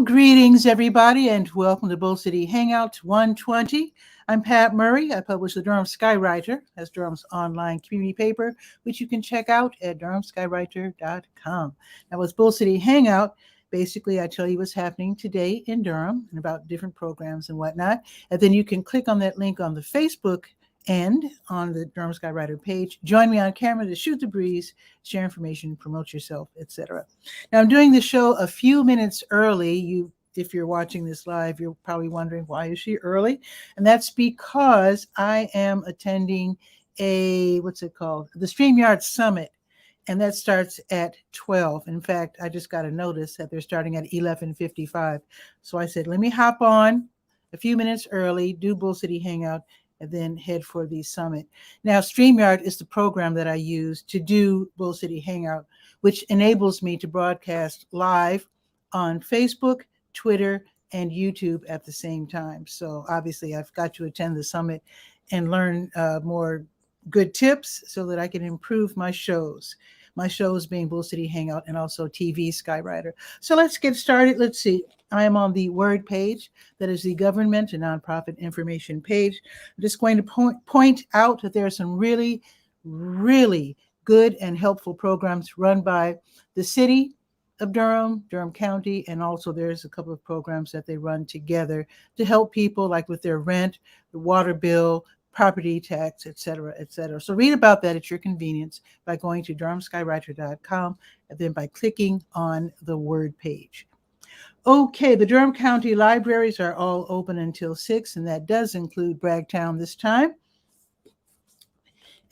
Greetings, everybody, and welcome to Bull City Hangout 120. I'm Pat Murray. I publish the Durham Skywriter. That's Durham's online community paper, which you can check out at durhamskywriter.com. Now, with Bull City Hangout, basically, I tell you what's happening today in Durham and about different programs and whatnot. And then you can click on that link on the Facebook and on the Durham Skywriter page. Join me on camera to shoot the breeze, share information, promote yourself, etc. Now, I'm doing the show a few minutes early. If you're watching this live, you're probably wondering, why is she early? And that's because I am attending the StreamYard Summit, and that starts at 12. In fact, I just got a notice that they're starting at 11:55. So I said, let me hop on a few minutes early, do Bull City Hangout, and then head for the summit. Now, StreamYard is the program that I use to do Bull City Hangout, which enables me to broadcast live on Facebook, Twitter, and YouTube at the same time. So obviously, I've got to attend the summit and learn more good tips so that I can improve my shows. My shows being Bull City Hangout and also TV Skywriter. So let's get started. Let's see. I am on the Word page. That is the government and nonprofit information page. I'm just going to point out that there are some really, really good and helpful programs run by the city of Durham, Durham County, and also there's a couple of programs that they run together to help people, like with their rent, the water bill, property tax, et cetera, et cetera. So read about that at your convenience by going to durhamskywriter.com and then by clicking on the Word page. Okay, the Durham County libraries are all open until 6, and that does include Bragtown this time.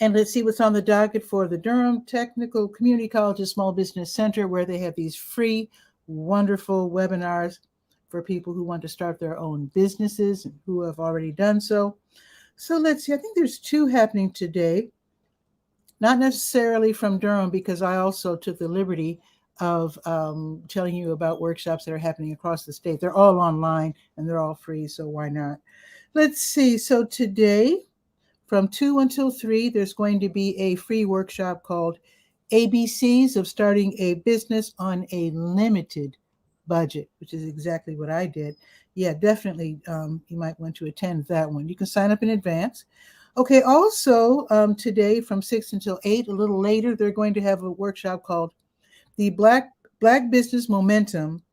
And let's see what's on the docket for the Durham Technical Community College Small Business Center, where they have these free, wonderful webinars for people who want to start their own businesses and who have already done so. So let's see, I think there's 2 happening today, not necessarily from Durham, because I also took the liberty of telling you about workshops that are happening across the state. They're all online and they're all free, so why not? Let's see, so today from 2 until 3, there's going to be a free workshop called ABCs of Starting a Business on a Limited Budget, which is exactly what I did. Yeah, definitely you might want to attend that one. You can sign up in advance. Okay, also today from 6 until 8, a little later, they're going to have a workshop called the Black Business Momentum,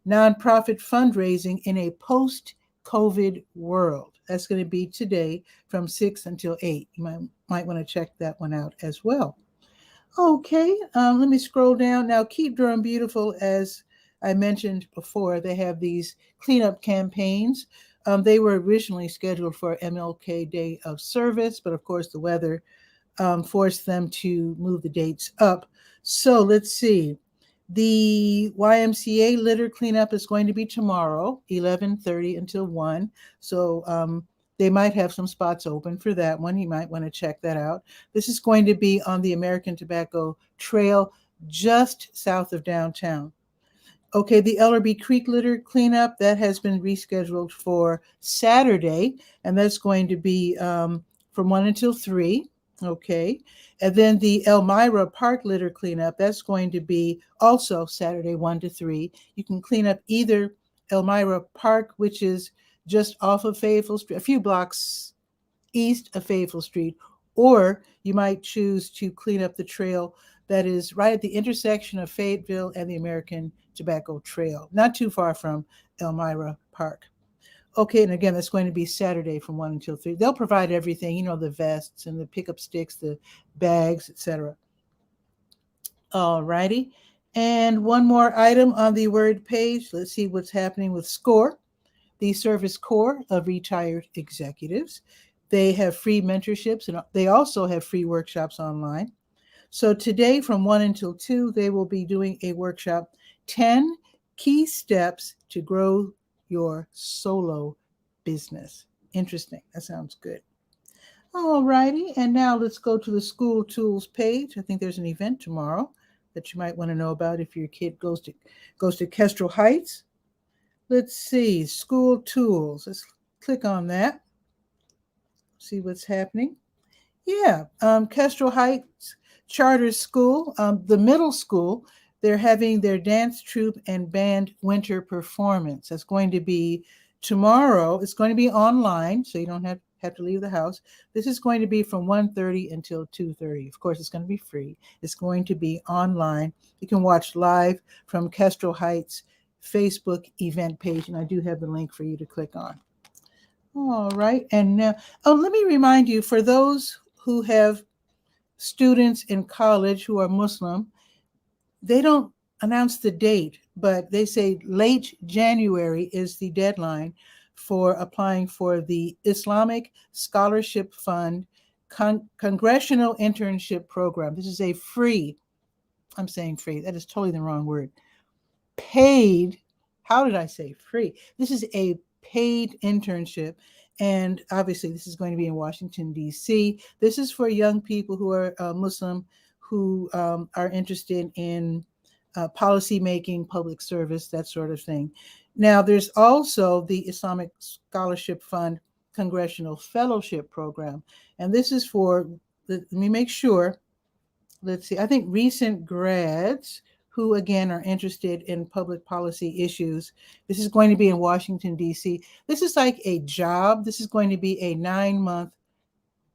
Nonprofit Fundraising in a Post-COVID World. That's going to be today from 6 until 8. You might want to check that one out as well. Okay, let me scroll down. Now, Keep Durham Beautiful, as I mentioned before, they have these cleanup campaigns. They were originally scheduled for MLK Day of Service, but of course the weather forced them to move the dates up. So let's see. The YMCA litter cleanup is going to be tomorrow, 11:30 until 1. So they might have some spots open for that one. You might want to check that out. This is going to be on the American Tobacco Trail just south of downtown. Okay, the Ellerby Creek litter cleanup, that has been rescheduled for Saturday, and that's going to be from 1 until 3. Okay, and then the Elmira Park litter cleanup, that's going to be also Saturday 1 to 3. You can clean up either Elmira Park, which is just off of Fayetteville Street, a few blocks east of Fayetteville Street, or you might choose to clean up the trail that is right at the intersection of Fayetteville and the American Tobacco Trail, not too far from Elmira Park. Okay, and again, that's going to be Saturday from 1 until 3. They'll provide everything, the vests and the pickup sticks, the bags, etc. All righty. And one more item on the Word page. Let's see what's happening with SCORE, the Service Corps of Retired Executives. They have free mentorships, and they also have free workshops online. So today from 1 until 2, they will be doing a workshop, 10 Key Steps to Grow Your Solo Business. Interesting. That sounds good. All righty. And now let's go to the School Tools page. I think there's an event tomorrow that you might want to know about if your kid goes to Kestrel Heights. Let's see. School Tools. Let's click on that. See what's happening. Yeah. Kestrel Heights Charter School, the middle school, they're having their dance troupe and band winter performance. That's going to be tomorrow. It's going to be online, so you don't have to leave the house. This is going to be from 1:30 until 2:30. Of course, it's going to be free. It's going to be online. You can watch live from Kestrel Heights Facebook event page, and I do have the link for you to click on. All right, and now, let me remind you, for those who have students in college who are Muslim, they don't announce the date, but they say late January is the deadline for applying for the Islamic Scholarship Fund Congressional Internship Program. This is a free, I'm saying free, that is totally the wrong word, paid, how did I say free? This is a paid internship. And obviously, this is going to be in Washington, D.C. This is for young people who are Muslim, who are interested in policy making, public service, that sort of thing. Now, there's also the Islamic Scholarship Fund Congressional Fellowship Program. And this is for, let me make sure, let's see, I think recent grads who, again, are interested in public policy issues. This is going to be in Washington, D.C. This is like a job. This is going to be a 9-month,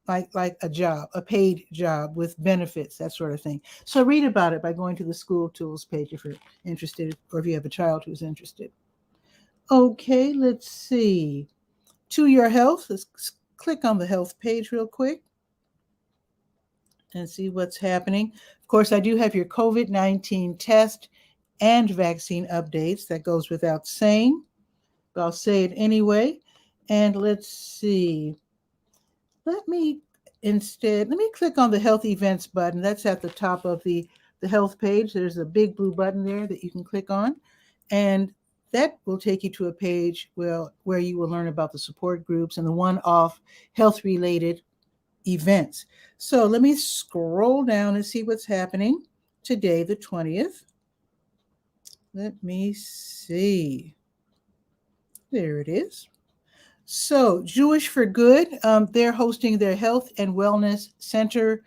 like a job, a paid job with benefits, that sort of thing. So read about it by going to the School Tools page if you're interested, or if you have a child who's interested. Okay, let's see. To Your Health. Let's click on the health page real quick and see what's happening. Of course, I do have your COVID-19 test and vaccine updates. That goes without saying, but I'll say it anyway. And let's see. Let me click on the health events button. That's at the top of the health page. There's a big blue button there that you can click on. And that will take you to a page where you will learn about the support groups and the one-off health-related events. So let me scroll down and see what's happening today, the 20th. Let me see. There it is. So Jewish for Good, they're hosting their Health and Wellness Center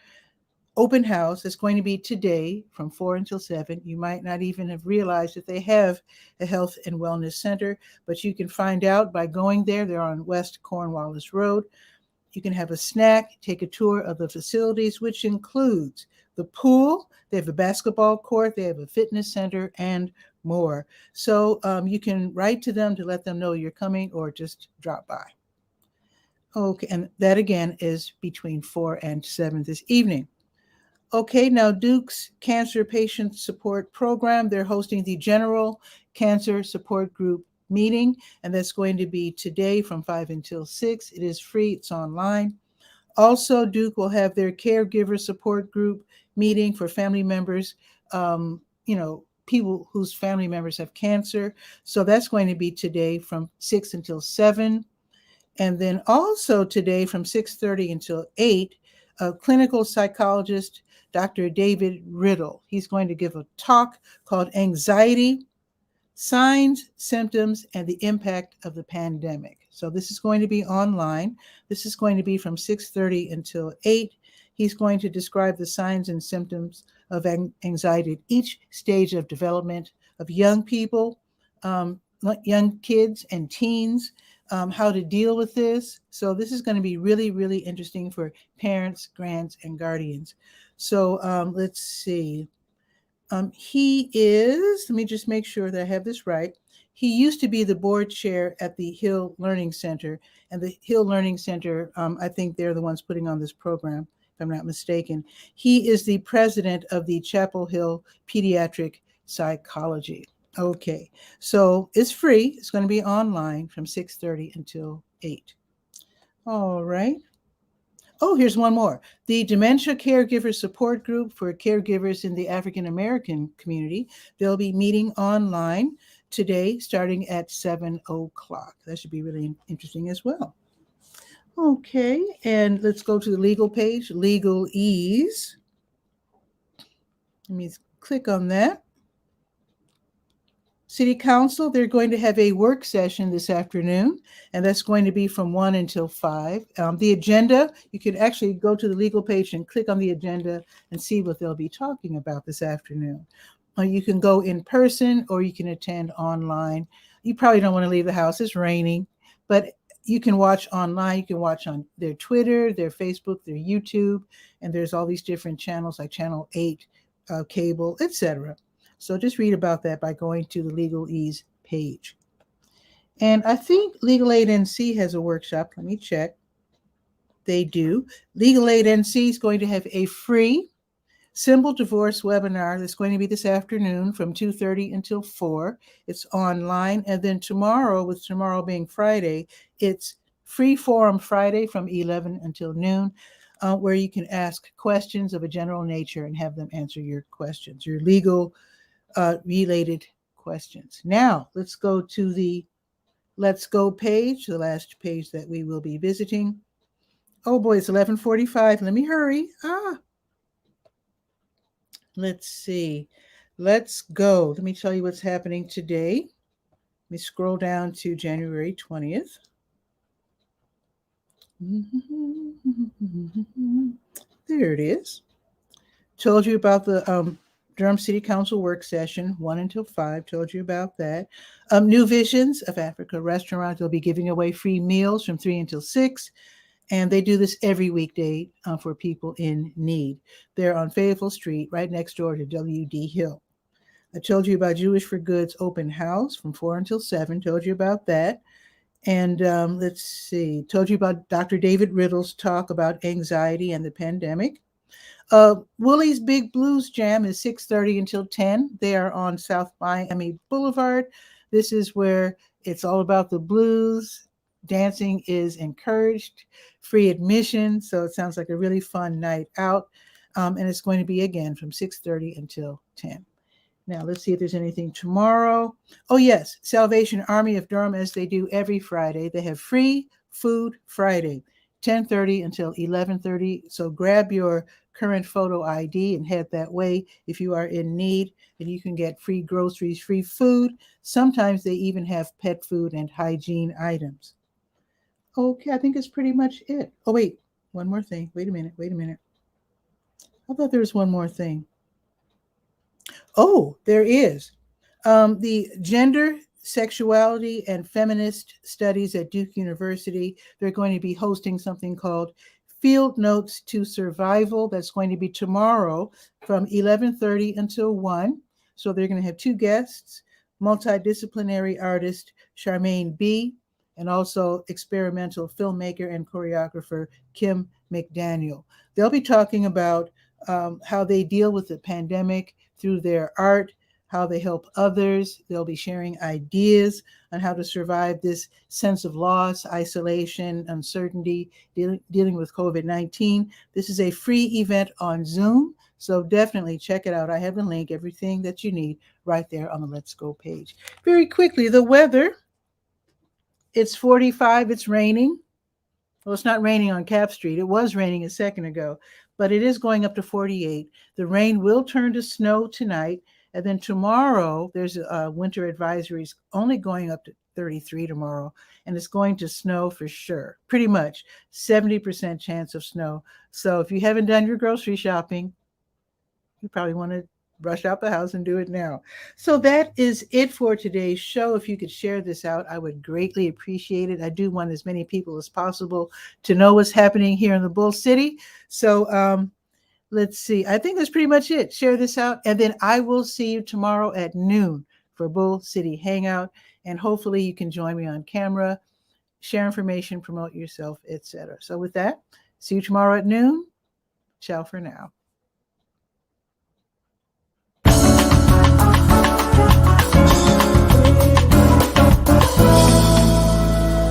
open house. It's going to be today from 4 until 7. You might not even have realized that they have a Health and Wellness Center, but you can find out by going there. They're on West Cornwallis Road. You can have a snack, take a tour of the facilities, which includes the pool. They have a basketball court. They have a fitness center and more. So you can write to them to let them know you're coming, or just drop by. Okay, and that again is between 4 and 7 this evening. Okay, now Duke's Cancer Patient Support Program, they're hosting the General Cancer Support Group meeting, and that's going to be today from 5 until 6. It is free, it's online. Also, Duke will have their Caregiver Support Group meeting for family members, people whose family members have cancer. So that's going to be today from 6 until 7. And then also today from 6:30 until 8, a clinical psychologist, Dr. David Riddle. He's going to give a talk called Anxiety, Signs, Symptoms, and the Impact of the Pandemic. So this is going to be online. This is going to be from 6:30 until 8. He's going to describe the signs and symptoms of anxiety at each stage of development of young people, young kids and teens, how to deal with this. So this is going to be really, really interesting for parents, grands, and guardians. So let's see. He is, let me just make sure that I have this right. He used to be the board chair at the Hill Learning Center. And the Hill Learning Center, I think they're the ones putting on this program, if I'm not mistaken. He is the president of the Chapel Hill Pediatric Psychology. Okay, so it's free. It's going to be online from 6:30 until 8. All right. Oh, here's one more. The Dementia Caregiver Support Group for caregivers in the African American community. They'll be meeting online today starting at 7 o'clock. That should be really interesting as well. Okay, and let's go to the legal page, Legalese. Let me click on that. City Council, they're going to have a work session this afternoon, and that's going to be from 1 until 5. The agenda, you can actually go to the legal page and click on the agenda and see what they'll be talking about this afternoon. You can go in person or you can attend online. You probably don't want to leave the house. It's raining, but you can watch online. You can watch on their Twitter, their Facebook, their YouTube, and there's all these different channels like Channel 8, cable, etc. So just read about that by going to the Legal Ease page. And I think Legal Aid NC has a workshop. Let me check. They do. Legal Aid NC is going to have a free Symbol Divorce webinar that's going to be this afternoon from 2:30 until 4. It's online. And then tomorrow, with tomorrow being Friday, it's Free Forum Friday from 11 until noon, where you can ask questions of a general nature and have them answer your questions, your legal related questions. Now, let's go to the Let's Go page, the last page that we will be visiting. Oh boy, it's 11:45. Let me hurry. Let's see. Let's go. Let me tell you what's happening today. Let me scroll down to January 20th. There it is. Told you about the Durham City Council work session, 1 until 5. Told you about that. New Visions of Africa restaurant. They'll be giving away free meals from 3 until 6. And they do this every weekday for people in need. They're on Fayetteville Street, right next door to W.D. Hill. I told you about Jewish for Goods open house from 4 until 7. Told you about that. And let's see. Told you about Dr. David Riddle's talk about anxiety and the pandemic. Willie's Big Blues Jam is 6:30 until 10. They are on South Miami Boulevard. This is where it's all about the blues. Dancing is encouraged, free admission. So it sounds like a really fun night out. And it's going to be again from 6:30 until 10. Now let's see if there's anything tomorrow. Oh yes, Salvation Army of Durham, as they do every Friday. They have Free Food Friday, 10:30 until 11:30. So grab your current photo ID and head that way if you are in need, and you can get free groceries, free food. Sometimes they even have pet food and hygiene items. Okay, I think it's pretty much it. Oh, wait, one more thing. Wait a minute. I thought there was one more thing. Oh, there is. The Gender, Sexuality, and Feminist Studies at Duke University, they're going to be hosting something called Field Notes to Survival. That's going to be tomorrow from 11:30 until 1. So they're going to have 2 guests, multidisciplinary artist Charmaine B., and also experimental filmmaker and choreographer Kim McDaniel. They'll be talking about how they deal with the pandemic through their art, how they help others. They'll be sharing ideas on how to survive this sense of loss, isolation, uncertainty, dealing with COVID-19. This is a free event on Zoom, so definitely check it out. I have the link, everything that you need right there on the Let's Go page. Very quickly, the weather. It's 45. It's raining. Well, it's not raining on Cap Street. It was raining a second ago, but it is going up to 48. The rain will turn to snow tonight. And then tomorrow, there's winter advisories only going up to 33 tomorrow. And it's going to snow for sure. Pretty much 70% chance of snow. So if you haven't done your grocery shopping, you probably want to rush out the house and do it now. So that is it for today's show. If you could share this out, I would greatly appreciate it. I do want as many people as possible to know what's happening here in the Bull City. So let's see. I think that's pretty much it. Share this out, and then I will see you tomorrow at noon for Bull City Hangout. And hopefully you can join me on camera, share information, promote yourself, etc. So with that, see you tomorrow at noon. Ciao for now.